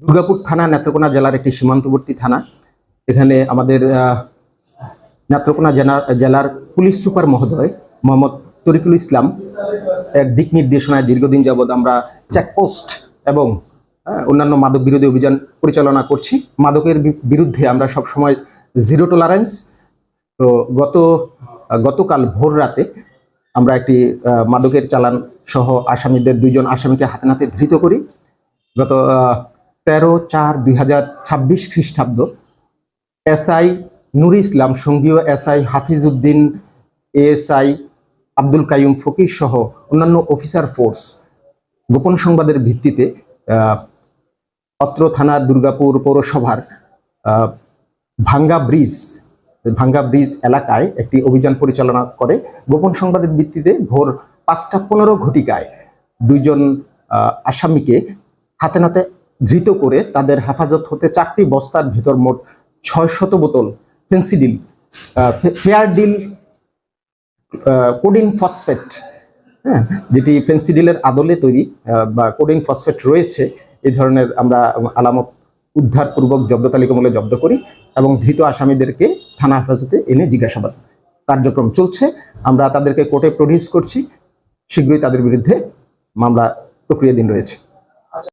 দুর্গাপুর থানা নেত্রকোনা জেলার একটি সীমান্তবর্তী থানা। এখানে আমাদের নেত্রকোনা জেলার পুলিশ সুপার মহোদয় মোহাম্মদ তরিকুল ইসলাম এক দিক নির্দেশনায় দীর্ঘদিন যাবৎ আমরা চেকপোস্ট এবং অন্যান্য মাদক বিরোধী অভিযান পরিচালনা করছি। মাদকের বিরুদ্ধে আমরা সবসময় জিরো টলারেন্স। তো গতকাল ভোর রাতে আমরা একটি মাদকের চালান সহ আসামিদের 2 জন আসামিকে হাতে নাতে ধৃত করি। গত 13/4/2026 খ্রিস্টাব্দ এসআই নুরি ইসলাম, সঙ্গীয় এসআই হাফিজ উদ্দিন, এএসআই আব্দুল কাইয়ুম ফকির সহ অন্যান্য অফিসার ফোর্স গোপন সংবাদের ভিত্তিতে অত্র থানার দুর্গাপুর পৌরসভার ভাঙ্গা ব্রিজ এলাকায় একটি অভিযান পরিচালনা করে। গোপন সংবাদের ভিত্তিতে ভোর 5টা 15 ঘটিকায় 2 জন আসামিকে হাতে নাতে ধৃত করে তাদের হেফাজত হতে 4টি বস্তার ভিতর মোট 600 বোতল ফেন্সিডিল, ফেয়ারডিল কোডিন ফসফেট, যেটি ফেন্সিডিলের আদলে তৈরি বা কোডিন ফসফেট রয়েছে, এই ধরনের আমরা আলামত উদ্ধারপূর্বক জব্দ তালিকামূলক জব্দ করি এবং ধৃত আসামিদেরকে থানা হেফাজতে এনে জিজ্ঞাসাবাদ কার্যক্রম চলছে। আমরা তাদেরকে কোর্টে প্রডিউস করছি। শীঘ্রই তাদের বিরুদ্ধে মামলা প্রক্রিয়াধীন রয়েছে।